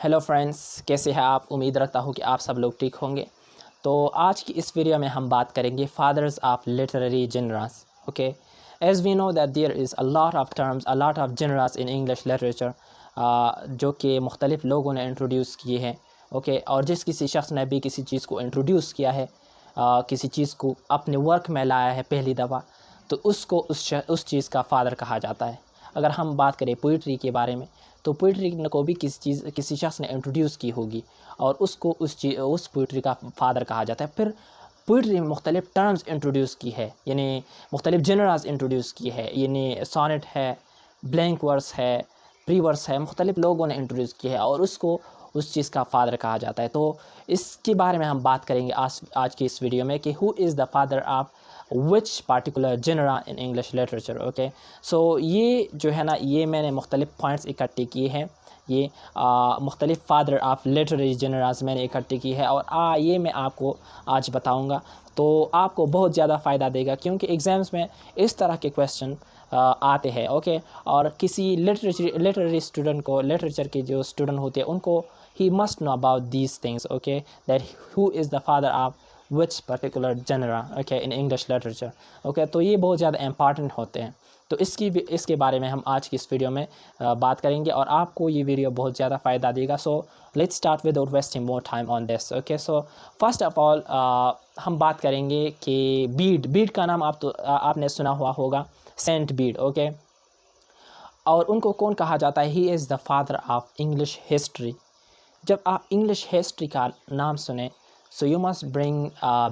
Hello friends, कैसे हैं आप। उम्मीद रखता हूँ कि आप सब लोग ठीक होंगे। तो आज की इस वीडियो में हम बात करेंगे fathers of literary genres. Okay, as we know that there is a lot of terms, a lot of genres in English literature, जो कि मुख्तलिफ़ लोगों ने इंट्रोड्यूस किए हैं। ओके, और जिस किसी शख्स ने भी किसी चीज़ को इंट्रोड्यूस किया है, किसी चीज़ को अपने वर्क में लाया है पहली दफ़ा, तो उसको उस चीज़ का फ़ादर कहा जाता है। अगर हम बात करें पोइट्री के बारे में, तो पोइट्री को भी किसी शख्स ने इंट्रोड्यूस की होगी और उसको उस पोइट्री का फ़ादर कहा जाता है। फिर पोइट्री में मुख्तलिफ़ टर्म्स इंट्रोड्यूस की है, यानी मुख्तलिफ़ जनरास इंट्रोड्यूस की है, यानी सॉनेट है, ब्लैंक वर्स है, प्री वर्स है, मुख्तलिफ़ लोगों ने इंट्रोड्यूस की है और उसको उस चीज़ का फ़ादर कहा जाता है। तो इसके बारे में हम बात करेंगे आज की इस वीडियो में कि who is the father of which particular genre in English literature. Okay, so ये जो है ना, ये मैंने मुख्तलिफ़ पॉइंट्स इकट्ठे किए हैं। ये मुख्तलिफ़ फादर ऑफ लिटरेरी जनरास मैंने इकट्ठे की है और ये मैं आपको आज बताऊंगा, तो आपको बहुत ज़्यादा फ़ायदा देगा, क्योंकि एग्ज़ाम्स में इस तरह के क्वेश्चन आते हैं। ओके, और किसी लिटरेरी स्टूडेंट को, लिटरेचर के जो स्टूडेंट होते हैं, उनको ही must know about these things. Okay, that who is the father of which particular genre, okay, in English literature. Okay, तो ये बहुत ज़्यादा इंपॉर्टेंट होते हैं। तो इसके बारे में हम आज की इस वीडियो में बात करेंगे और आपको ये वीडियो बहुत ज़्यादा फ़ायदा देगा। So let's start without wasting more time on this. Okay, so first of all हम बात करेंगे कि बीड का नाम आपने सुना हुआ होगा, सेंट बीड। ओके, और उनको कौन कहा जाता है? He is the father of English history. जब आप इंग्लिश हिस्ट्री का नाम सुने, so you must bring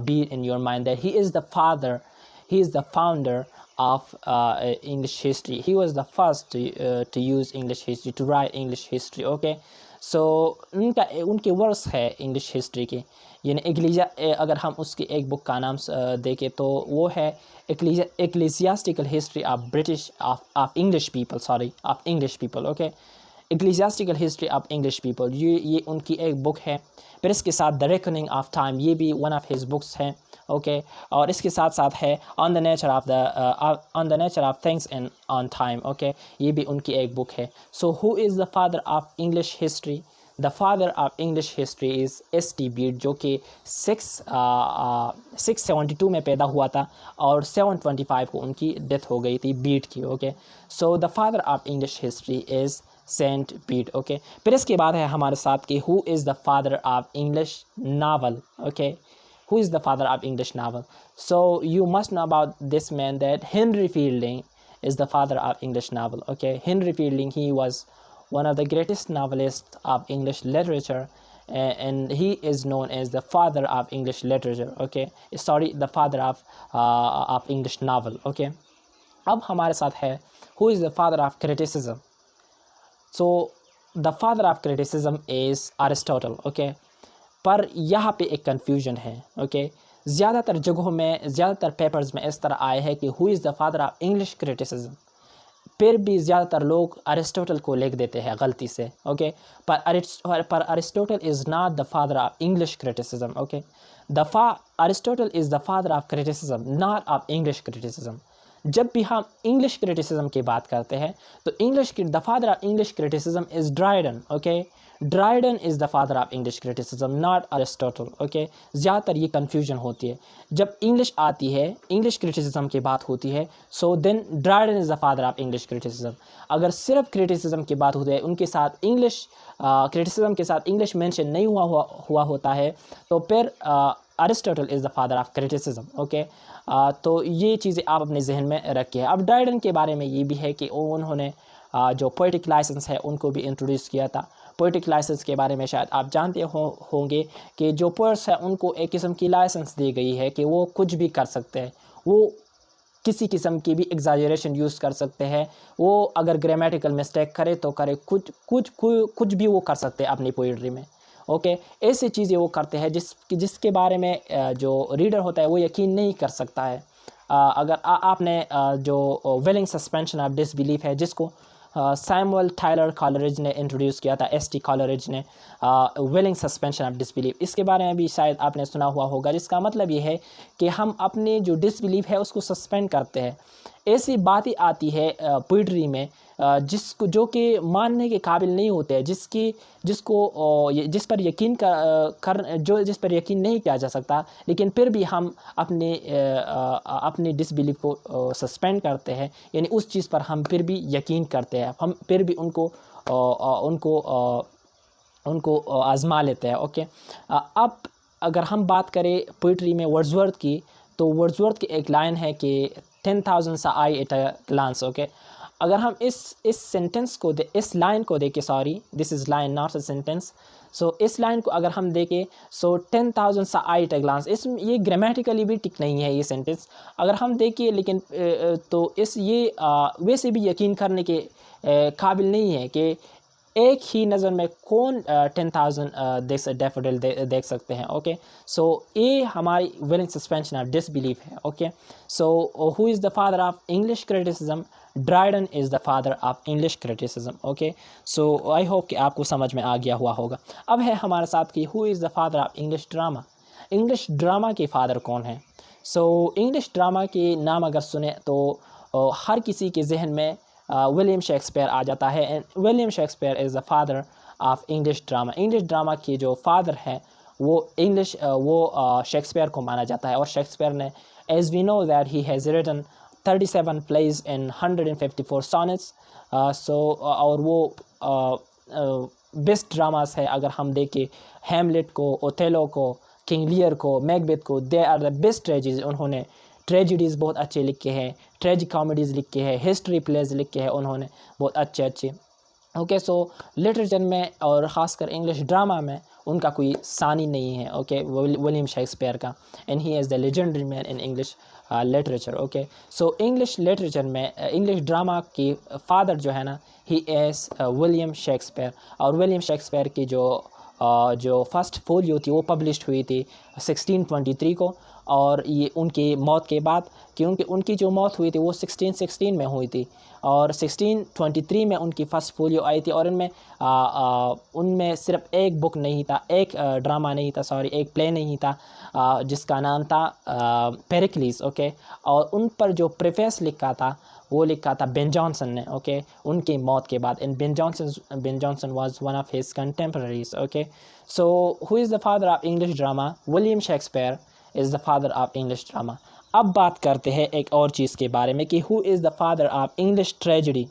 beat in your mind that he is the father, he is the founder of English history. He was the first to use English history, to write English history. Okay, so उनके verse है English history के, यानी अगर हम उसकी एक book का नाम देखें तो वो है ecclesiastical history of British of English people, sorry, of English people. Okay, ecclesiastical history of English people, ये उनकी एक बुक है। फिर इसके साथ द रेकनिंग ऑफ टाइम, ये भी वन ऑफ हिज बुक्स हैं। ओके, और इसके साथ साथ है on the nature of things in on time. Okay, ये भी उनकी एक बुक है। सो who is the father of English history? The father of English history is ST. Beed, जो कि 672 में पैदा हुआ था और 725 को उनकी डेथ हो गई थी, बीड की। Okay, so the father of English history is saint Bede. Okay, फिर इसके बाद है हमारे साथ कि who is the father of English novel. Okay, who is the father of English novel? So you must know about this man that Henry Fielding is the father of English novel. Okay, Henry Fielding, he was one of the greatest novelists of English literature, and he is known as the father of English literature. Okay, sorry, the father of English novel. Okay, अब हमारे साथ है who is the father of criticism? So the father of criticism is Aristotle. Okay, पर यहाँ पे एक confusion है। Okay, ज़्यादातर जगहों में, ज़्यादातर पेपर्स में इस तरह आए हैं कि who is the father of English criticism, फिर भी ज़्यादातर लोग अरिस्टोटल को लिख देते हैं गलती से। ओके, पर Aristotle is not the father of English criticism. Okay, Aristotle is the father of criticism, not of English criticism. जब भी हम इंग्लिश क्रिटिसिज्म की बात करते हैं तो the father of English criticism is Dryden. Okay, Dryden is the father of English criticism, not Aristotle. Okay, ज़्यादातर ये कन्फ्यूजन होती है जब इंग्लिश आती है, इंग्लिश क्रिटिसिज्म की बात होती है, so then Dryden is the father of English criticism. अगर सिर्फ क्रिटिसिज्म की बात होती है, उनके साथ इंग्लिश क्रिटिसिज्म के साथ इंग्लिश मेंशन नहीं हुआ होता है, तो फिर Aristotle is the father of criticism. Okay, तो ये चीज़ें आप अपने जहन में रखिए। अब ड्राइडन के बारे में ये भी है कि उन्होंने जो पोएटिक लाइसेंस है उनको भी इंट्रोड्यूस किया था। पोएटिक लाइसेंस के बारे में शायद आप जानते होंगे कि जो पोएट्स हैं उनको एक किस्म की लाइसेंस दी गई है कि वो कुछ भी कर सकते हैं, वो किसी किस्म की भी एग्जाजरेशन यूज़ कर सकते हैं, वो अगर ग्रामेटिकल मिस्टेक करे तो करे, कुछ भी वो कर सकते हैं अपनी पोइट्री में। ओके, ऐसी चीज़ें वो करते हैं जिसके बारे में जो रीडर होता है वो यकीन नहीं कर सकता है। अगर आपने जो विलिंग सस्पेंशन ऑफ डिसबिलीफ है, जिसको सैमुअल टायलर कॉलरिज ने इंट्रोड्यूस किया था, एस.टी. कॉलरिज ने, विलिंग सस्पेंशन ऑफ डिसबिलीफ, इसके बारे में भी शायद आपने सुना हुआ होगा, जिसका मतलब ये है कि हम अपने जो डिसबिलीफ है उसको सस्पेंड करते हैं। ऐसी बातें आती है पोइट्री में जिसको जो कि मानने के काबिल नहीं होते हैं, जिस पर यकीन जिस पर यकीन नहीं किया जा सकता, लेकिन फिर भी हम अपनी डिसबिलीफ को सस्पेंड करते हैं, यानी उस चीज़ पर हम फिर भी यकीन करते हैं, हम फिर भी उनको आज़मा लेते हैं। ओके, अब अगर हम बात करें पोइट्री में वर्ड्सवर्थ की, तो वर्ड्सवर्थ की एक लाइन है कि 10,000 saw I at a glance. Okay, अगर हम इस सेंटेंस को इस लाइन को देखें, sorry this is line not a sentence, so इस लाइन को अगर हम देखें, so 10,000 saw I at a glance, ये ग्रामेटिकली भी ठीक नहीं है ये सेंटेंस अगर हम देखें, लेकिन तो वैसे भी यकीन करने के काबिल नहीं है कि एक ही नज़र में कौन 10,000 डैफोडिल देख सकते हैं। ओके, सो ये हमारी विलिंग सस्पेंशन ऑफ डिसबिलीफ है। Okay, so who is the father of English criticism? Dryden is the father of English criticism. Okay, so I hope कि आपको समझ में आ गया हुआ होगा। अब है हमारे साथ कि who is the father of English drama? English drama के फादर कौन है? सो इंग्लिश ड्रामा के नाम अगर सुने तो हर किसी के जहन में विलियम शेक्सपियर आ जाता है, and William Shakespeare is the father of English drama. English drama के जो फादर हैं वो शेक्सपियर को माना जाता है, और शेक्सपियर ने, as we know that he has written 37 plays and 154 sonnets, और वो बेस्ट ड्रामास है। अगर हम देखें हैमलेट को, ओथेलो को, किंग लियर को, मैकबेथ को, they are the best tragedies. उन्होंने ट्रेजेडीज़ बहुत अच्छे लिखे हैं, ट्रेजिक कॉमेडीज़ लिखे हैं, हिस्ट्री प्लेज लिखे हैं उन्होंने बहुत अच्छे। ओके, सो लिटरेचर में और ख़ासकर इंग्लिश ड्रामा में उनका कोई सानी नहीं है। ओके, विलियम शेक्सपियर का, and he is the legendary man in English literature. Okay, so English literature में इंग्लिश ड्रामा की फादर जो है ना, ही इज़ विलियम शेक्सपियर। और विलियम शेक्सपियर की जो फर्स्ट फोलियो थी वो पब्लिश्ड हुई थी 1623 को, और ये उनकी मौत के बाद, क्योंकि उनकी जो मौत हुई थी वो 1616 में हुई थी, और 1623 में उनकी फर्स्ट फोलियो आई थी। और उनमें सिर्फ एक बुक नहीं था, एक ड्रामा नहीं था, सॉरी एक प्ले नहीं था, जिसका नाम था पेरिक्लिस। ओके, और उन पर जो प्रीफेस लिखा था बेन जॉनसन ने। ओके, उनकी मौत के बाद, and Ben Jonson was one of his contemporaries. Okay, so who is the father of English drama? William Shakespeare is the father of English drama. अब बात करते हैं एक और चीज़ के बारे में कि who is the father of English tragedy?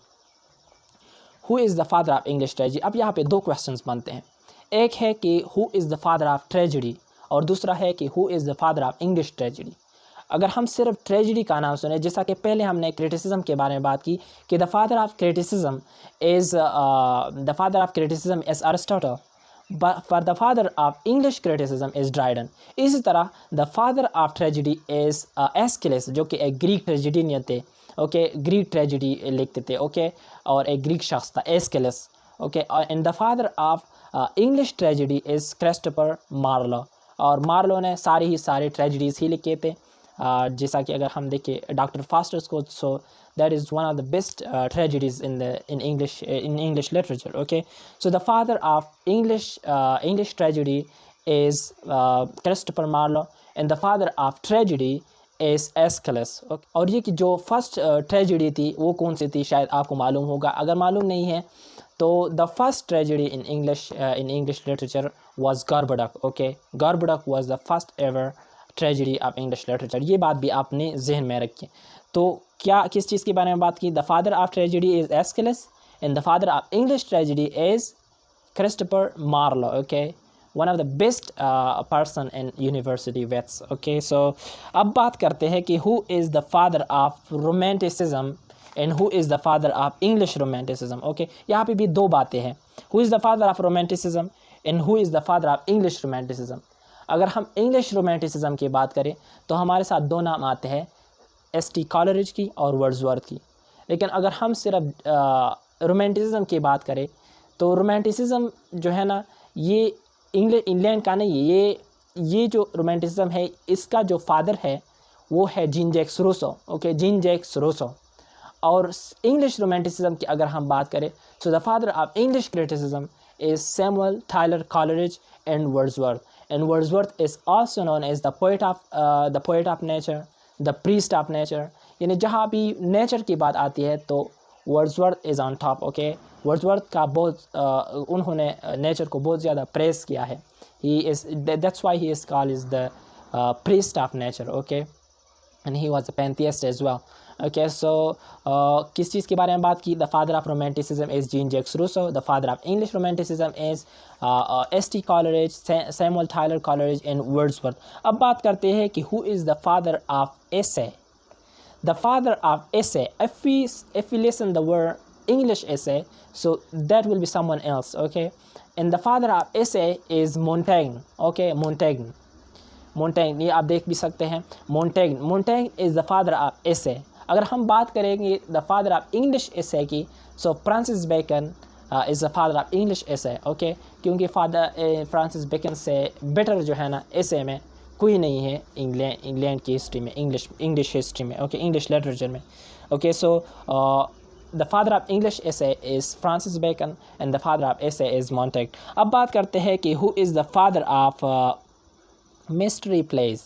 Who is the father of English tragedy? अब यहाँ पे दो क्वेश्चंस बनते हैं, एक है कि who is the father of tragedy, और दूसरा है कि who is the father of English tragedy. अगर हम सिर्फ ट्रेजेडी का नाम सुने, जैसा कि पहले हमने क्रिटिसिज्म के बारे में बात की कि the father of criticism is Aristotle, for the father of English criticism is Dryden। इसी तरह the father of tragedy is Aeschylus, जो कि एक ग्रीक ट्रेजिडियन थे। ओके, ग्रीक ट्रेजिडी लिखते थे। ओके, और एक ग्रीक शख्स था Aeschylus. Okay, and the father of English tragedy is Christopher Marlowe, और मार्लो ने सारे ट्रेजिडीज़ ही लिखे थे। जैसा कि अगर हम देखें डॉक्टर फास्टर्स को, सो that is one of the best tragedies in English literature. Okay, so the father of English tragedy is Christopher Marlowe, and the father of tragedy is Aeschylus. Okay, और ये कि जो फर्स्ट ट्रेजेडी थी वो कौन सी थी, शायद आपको मालूम होगा। अगर मालूम नहीं है तो the first tragedy in English literature was Gorboduc. Okay, Gorboduc was the first ever tragedy of English literature। ये बात भी आपने जहन में रखी। तो क्या किस चीज़ के बारे में बात की? The father of tragedy is Aeschylus, and the father of English tragedy is Christopher Marlowe. Okay, one of the best person in university wits. Okay, so अब बात करते हैं कि who is the father of romanticism and who is the father of English romanticism. Okay, यहाँ पे भी दो बातें हैं, who is the father of romanticism and who is the father of English romanticism. अगर हम इंग्लिश रोमांटिसिज्म की बात करें तो हमारे साथ दो नाम आते हैं, एस.टी. कॉलरिज की और वर्ड्सवर्थ की। लेकिन अगर हम सिर्फ रोमांटिसिज्म की बात करें तो रोमांटिसिज्म जो है ना, ये इंग्लैंड का नहीं है, ये जो रोमांटिसिज्म है इसका जो फादर है वो है Jean Jacques Rousseau. Okay, Jean Jacques Rousseau. और इंग्लिश रोमांटिसिज्म की अगर हम बात करें, so the father of English criticism is Samuel Taylor Coleridge and Wordsworth. And Wordsworth is also known as the poet of nature, the priest of nature. यानी जहाँ भी nature की बात आती है तो Wordsworth is on top, okay. Wordsworth का बहुत उन्होंने नेचर को बहुत ज़्यादा प्रेस किया है। He is, that's why he is called is the priest of nature, okay, and he was a pantheist as well, okay. So किस चीज़ के बारे में बात की? The father of romanticism is Jean Jacques Rousseau. The father of English romanticism is S.T. Coleridge, Samuel Taylor Coleridge and Wordsworth. अब बात करते हैं कि who is the father of essay? The father of essay, if we listen the word English essay, so that will be someone else, okay. And the father of essay is Montaigne, okay, Montaigne, ये आप देख भी सकते हैं। Montaigne is the father of essay. अगर हम बात करेंगे the father of English essay की, so Francis Bacon is the father of English essay, okay. क्योंकि फ्रांसिस बेकन से बेटर जो है ना एसे में कोई नहीं है इंग्लैंड की हिस्ट्री में, इंग्लिश हिस्ट्री में, ओके, इंग्लिश लिटरेचर में, okay. So the father of English essay is Francis Bacon and the father of essay is Montaigne। अब बात करते हैं कि who is the father of mystery plays.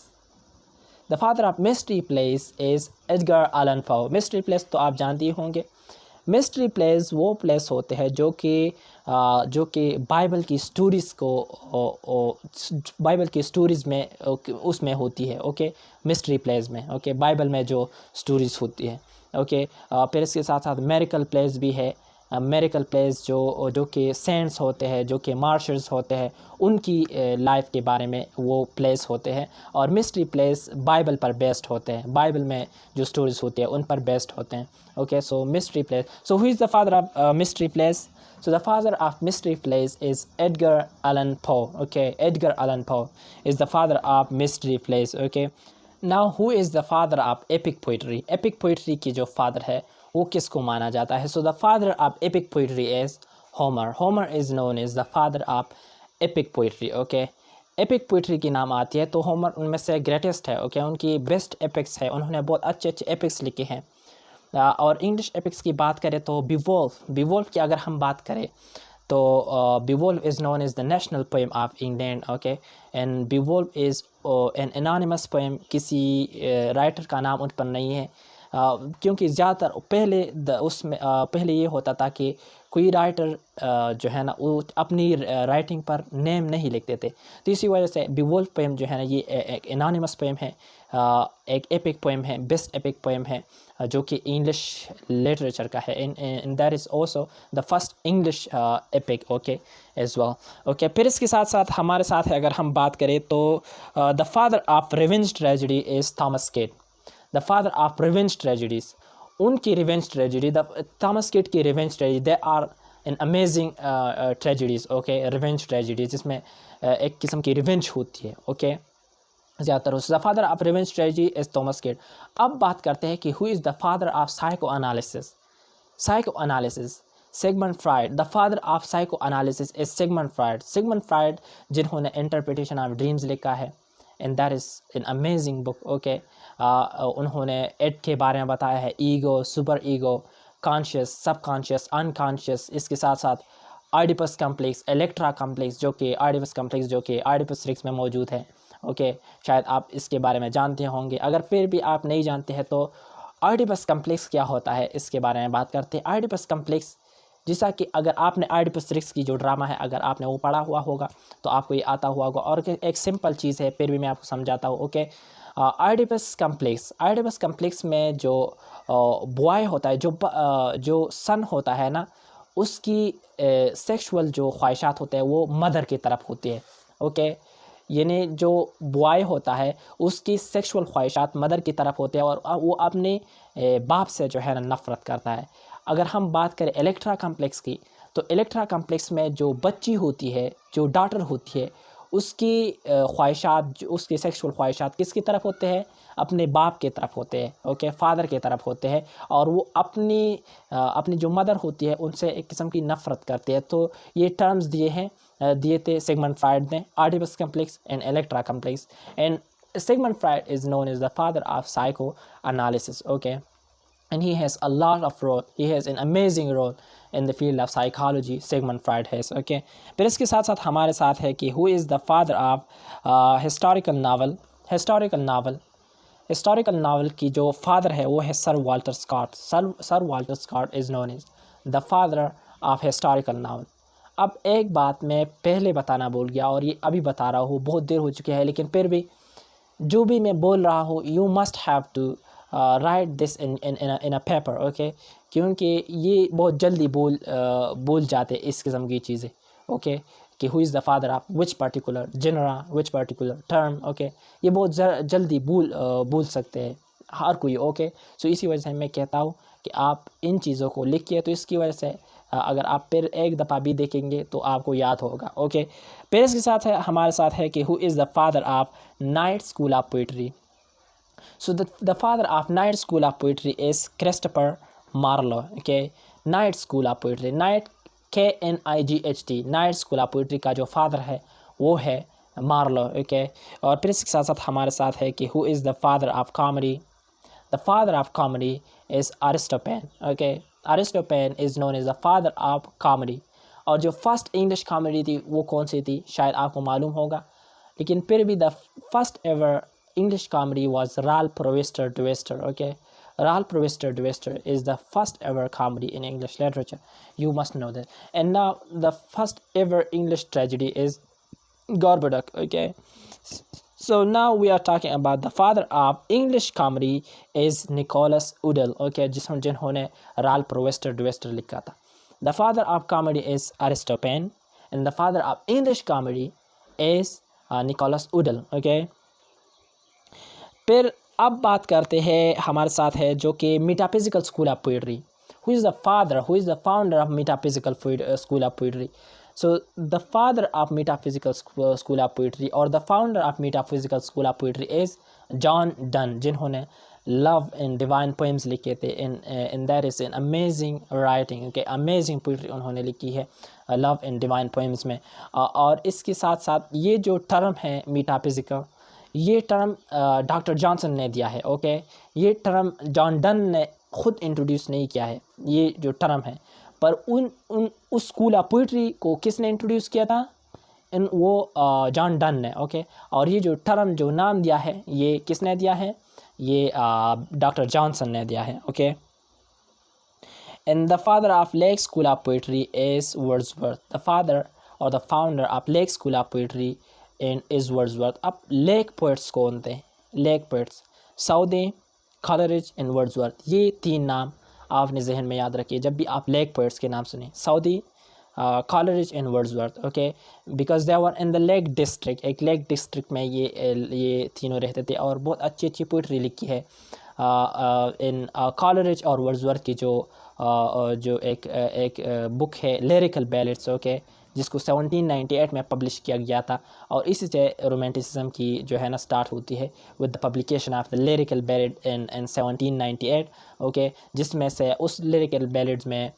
The father of mystery plays is Edgar Allan Poe. mystery plays तो आप जानते ही होंगे। mystery plays वो प्लेस होते हैं जो कि बाइबल की स्टोरीज़ को बाइबल की स्टोरीज़ में उसमें होती है, ओके, mystery plays में, ओके, बाइबल में जो स्टोरीज़ होती है, ओके। फिर इसके साथ साथ मेरिकल प्लेस भी है। मेरिकल प्लेस जो कि सेंट्स होते हैं, जो कि मार्शल्स होते हैं, उनकी लाइफ के बारे में वो प्लेस होते हैं। और मिस्ट्री प्लेस बाइबल पर बेस्ड होते हैं, बाइबल में जो स्टोरीज होती है उन पर बेस्ड होते हैं, okay. So mystery plays, so who is the father of mystery plays? So the father of mystery plays is Edgar Allan Poe, okay. Edgar Allan Poe is the father of mystery plays, okay. Now who is the father of epic poetry? Epic poetry की जो father है वो किसको माना जाता है? So the father of epic poetry is Homer. Homer is known as the father of epic poetry, okay. Epic poetry की नाम आती है तो होमर उनमें से ग्रेटेस्ट है, ओके। उनकी बेस्ट एपिक्स है, उन्होंने बहुत अच्छे अच्छे एपिक्स लिखे हैं। और इंग्लिश एपिक्स की बात करें तो बीवोल्फ की अगर हम बात करें तो Beowulf is known as the national poem of England, okay. And Beowulf is an anonymous poem, किसी राइटर का नाम उन पर नहीं है। क्योंकि ज़्यादातर पहले ये होता था कि कोई राइटर जो है ना वो अपनी राइटिंग पर नेम नहीं लिखते थे, तो इसी वजह से बीवोल्फ पोएम जो है ना ये एक एनोनिमस पोएम है, एक एपिक पोएम है, बेस्ट एपिक पोएम है जो कि इंग्लिश लिटरेचर का है। And that is also the first English epic, okay, as well, okay. फिर इसके साथ साथ हमारे साथ है अगर हम बात करें तो the father of revenge tragedy is Thomas Kyd. The father of revenge tragedies, उनकी रिवेंज ट्रेजेडी, थॉमस केट की revenge tragedy, they are an amazing tragedies, okay, revenge tragedies, जिसमें एक किस्म की रिवेंज होती है, ओके, ज़्यादातर। The father of revenge tragedy is Thomas Kyd. अब बात करते हैं कि who is the father of psychoanalysis? Sigmund Freud. The father of psychoanalysis is Sigmund Freud, जिन्होंने इंटरप्रिटेशन ऑफ ड्रीम्स लिखा है, and that is an amazing book, okay. उन्होंने add के बारे में बताया है, ego, super ego, conscious, subconscious, unconscious. इसके साथ साथ ऑइडिपस कम्प्लेक्स, इलेक्ट्रा कम्प्लेक्स, जो कि ऑइडिपस रिक्स में मौजूद है, ओके। शायद आप इसके बारे में जानते होंगे। अगर फिर भी आप नहीं जानते हैं तो ऑइडिपस कम्प्लेक्स क्या होता है इसके बारे में बात करते हैं। ऑइडिपस कम्प्लेक्स, जैसा कि अगर आपने ऑइडिपस रिक्स की जो ड्रामा है अगर आपने वो पढ़ा हुआ होगा तो आपको ये आता हुआ होगा। और एक सिंपल चीज़ है, फिर भी मैं आपको समझाता हूँ, ओके। ऑइडिपस कम्प्लेक्स में जो बॉय होता है, जो सन होता है ना, उसकी सेक्सुअल जो ख्वाहिशात होते हैं वो मदर की तरफ होती है, ओके। यानी जो बॉय होता है उसकी सेक्सुअल ख्वाहिशात मदर की तरफ होते हैं और वो अपने बाप से जो है ना नफ़रत करता है। अगर हम बात करें इलेक्ट्रा कम्प्लेक्स की, तो इलेक्ट्रा कम्प्लेक्स में जो बच्ची होती है, जो डॉटर होती है, उसकी ख्वाहिशात, उसकी सेक्सुअल ख्वाहिशात किसकी तरफ होते हैं? अपने बाप की तरफ होते हैं, ओके, फादर की तरफ होते हैं। और वो अपनी जो मदर होती है उनसे एक किस्म की नफ़रत करती है। तो ये टर्म्स दिए थे सिगमंड फ्राइड ने, Oedipus complex and Electra complex. And Sigmund Freud is known as the father of psychoanalysis, okay. And he has a lot of role. He has an amazing role in the field of psychology. Sigmund Freud has, okay. फिर इसके साथ साथ हमारे साथ है कि who is the father of historical novel? Historical novel की जो फादर है वो है sir Walter Scott. Sir Walter Scott is known as the father of historical novel. अब एक बात मैं पहले बताना भूल गया और ये अभी बता रहा हूँ, बहुत देर हो चुकी है, लेकिन फिर भी जो भी मैं बोल रहा हूँ you must have to write this in a paper, okay, क्योंकि ये बहुत जल्दी बोल जाते इस किस्म की चीज़ें, ओके, कि who is the father of which particular genre, which particular term, okay, ये बहुत जल्दी भूल सकते हैं हर कोई, ओके। सो इसी वजह से मैं कहता हूँ कि आप इन चीज़ों को लिखिए, तो इसकी वजह से अगर आप फिर एक दफ़ा भी देखेंगे तो आपको याद होगा, ओके। फिर इसके साथ है हमारे साथ है कि who is the father of night school of poetry. So the father of night school of poetry is Christopher Marlowe, okay. Night school of poetry, night KNIGHT, night school of poetry का जो father है वो है Marlowe, okay. और फिर इसके साथ साथ हमारे साथ है कि who is the father of comedy. The father of comedy is Aristophanes, okay. Aristophanes is known as the father of comedy. और जो फर्स्ट इंग्लिश कॉमेडी थी वो कौन सी थी शायद आपको मालूम होगा, लेकिन फिर भी the first ever English comedy was Ralph Webster Webster, okay. Ralph Webster Webster is the first ever comedy in English literature. You must know that. And now the first ever English tragedy is Gorboduc, okay. So now we are talking about the father of English comedy is Nicholas Udall, okay, जिन्होंने Ralph Webster Webster लिखा था. The father of comedy is Aristophanes and the father of English comedy is Nicholas Udall, okay. फिर अब बात करते हैं हमारे साथ है जो कि metaphysical school of poetry. Who is the founder of metaphysical school of poetry. So the father of metaphysical school of poetry और the founder of metaphysical school of poetry is John Donne, जिन्होंने love in divine poems लिखे थे। In that is an amazing writing, okay, amazing poetry उन्होंने लिखी है love in divine poems में। और इसके साथ साथ ये जो टर्म है मेटाफिजिकल, ये टर्म डॉक्टर जॉनसन ने दिया है, ओके। ये टर्म जॉन डन ने खुद इंट्रोड्यूस नहीं किया है ये जो टर्म है, पर उस स्कूल ऑफ पोइट्री को किसने इंट्रोड्यूस किया था, वो जॉन डन ने, ओके। और ये जो टर्म जो नाम दिया है ये किसने दिया है, ये डॉक्टर जॉनसन ने दिया है, okay. And the father of lake school of poetry is Wordsworth. The father और the founder of lake school of poetry in is Wordsworth. अब लेक पोइट्स कौन थे, lake poets Southey, Coleridge and Wordsworth, ये तीन नाम आपने जहन में याद रखिए जब भी आप लेक पोइट्स के नाम सुने, Southey, Coleridge and Wordsworth, okay, because they were in the Lake District. एक लेक डिस्ट्रिक्ट में ये तीनों रहते थे और बहुत अच्छी अच्छी पोइट्री लिखी है इन कॉलरिज और वर्ड्सवर्थ की जो एक बुक है लिरिकल बैलेट्स, ओके, जिसको 1798 में पब्लिश किया गया था। और इसी से रोमांटिसिज्म की जो है ना स्टार्ट होती है with the publication of the lyrical ballot in 1798, okay, जिसमें से उस लिरिकल बैलेट्स में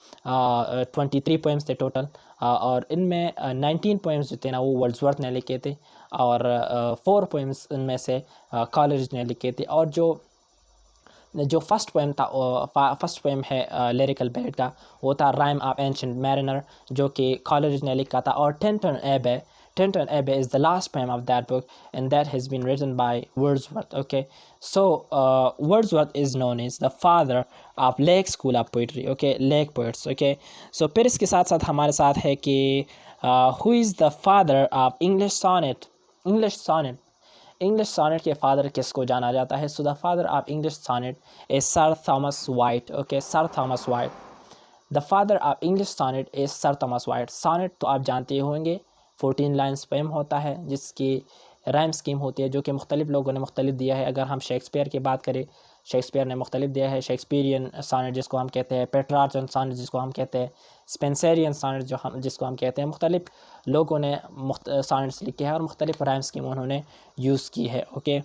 23 पोएम्स थे टोटल, और इनमें 19 पोएम्स जो थे ना वो वर्ड्सवर्थ ने लिखे थे और 4 पोएम्स इनमें से कॉलरिज ने लिखे थे। और जो फर्स्ट पोएम है लिरिकल बैलेट का वो था राइम ऑफ एंशिएंट मैरिनर, जो कि कॉलरिज ने लिखा था। और Tintern Abbey is the last poem of that book and that has been written by Wordsworth, okay. So Wordsworth is known as the father of lake school of poetry, okay, lake poets, okay. So फिर इसके साथ साथ हमारे साथ है कि who is the father of English sonnet. English sonnet के फादर किसको जाना जाता है? So the father of English sonnet is sir Thomas Wyatt, okay, sir Thomas Wyatt. The father of English sonnet is sir Thomas Wyatt. Sonnet तो आप जानते होंगे 14 लाइन्स पोएम होता है जिसकी राइम स्कीम होती है, जो कि मुख्तलिफ लोगों ने मुख्तलिफ दिया है। अगर हम शेक्सपियर की बात करें, शेक्सपियर ने मुख्तलिफ दिया है, शेक्सपियरियन सॉनेट जिसको हम कहते हैं, पेट्रार्चन सॉनेट जिसको हम कहते हैं, स्पेंसरियन सॉनेट जिसको हम कहते हैं। मुख्तलिफ लोगों ने सॉनेट्स लिखे हैं और मुख्तलिफ राइम स्कीम उन्होंने यूज़ की है, ओके।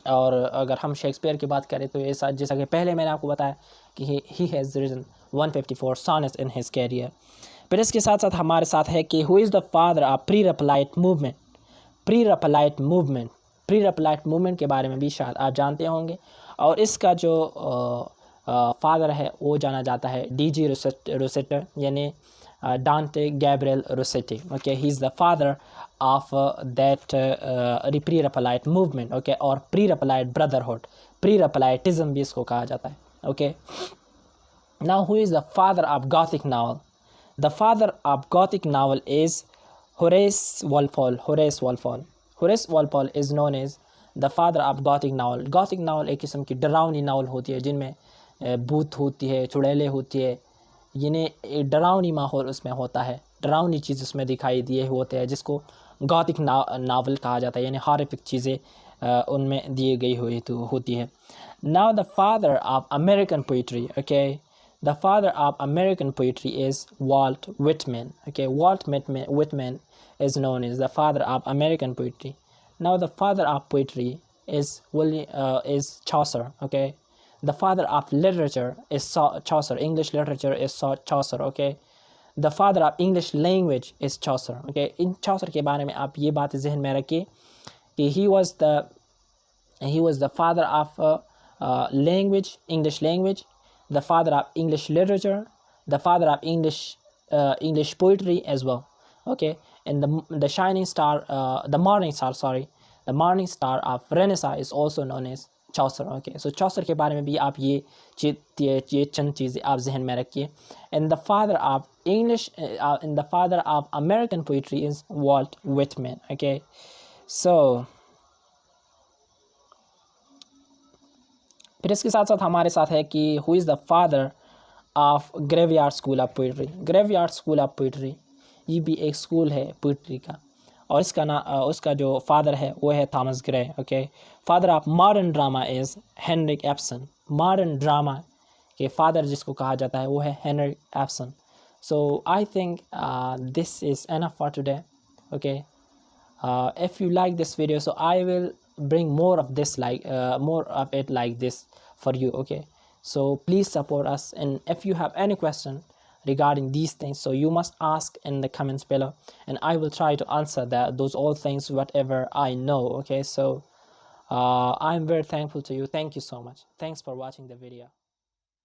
और अगर हम शेक्सपियर की बात करें तो ऐसा जैसा कि पहले मैंने आपको बताया कि he has written 154 sonnets in his career. फिर इसके साथ साथ हमारे साथ है कि who is the father of pre Raphaelite movement. Pre Raphaelite movement के बारे में भी शायद आप जानते होंगे, और इसका जो फादर है वो जाना जाता है D.G. रोसेटर, यानी Dante Gabriel Rossetti. Okay, he's the father of that pre-Raphaelite movement. Okay, or pre-Raphaelite brotherhood, pre-Raphaelitism भी इसको कहा जाता है. Okay, now who is the father of Gothic novel? The father of Gothic novel is Horace Walpole. Horace Walpole. Horace Walpole is known as the father of Gothic novel. Gothic novel एक किस्म की डरावनी novel होती है जिनमें भूत होती है, चुड़ैलें होती है, यानी डरावनी माहौल उसमें होता है, डरावनी चीज़ उसमें दिखाई दिए होते हैं, जिसको गॉथिक नावल कहा जाता है, यानी हॉरिफिक चीज़ें उनमें दी गई हुई तो होती है. Now the father of American poetry. Okay, the father of American poetry is Walt Whitman. Okay, Walt Whitman is known as the father of American poetry. Now the father of poetry is Chaucer. Okay, the father of literature is Chaucer. English literature is Chaucer. Okay, the father of English language is Chaucer. Okay, in Chaucer के बारे में आप ये बात ज़हन में रखिए कि he was the father of language, English language, the father of English literature, the father of English poetry as well. Okay, and the shining star, the morning star of Renaissance is also known as Chaucer. Okay, so Chaucer के बारे में भी आप ये चंद चीज़ें आप जहन में रखिए. And the father of American poetry is Walt Whitman. Okay, so फिर इसके साथ साथ हमारे साथ है कि who is the father of graveyard school of poetry. Graveyard school of poetry ये भी एक स्कूल है पोइट्री का, और उसका जो फादर है वो है Thomas Gray. Okay, father of modern drama is Henrik Ibsen. Modern drama के फादर जिसको कहा जाता है वो है Henrik Ibsen. So I think this is enough for today. Okay, if you like this video, so I will bring more of it like this for you. Okay, so please support us, and if you have any question regarding these things, so you must ask in the comments below, and I will try to answer those all things whatever I know. Okay, so I'm very thankful to you. Thank you so much. Thanks for watching the video.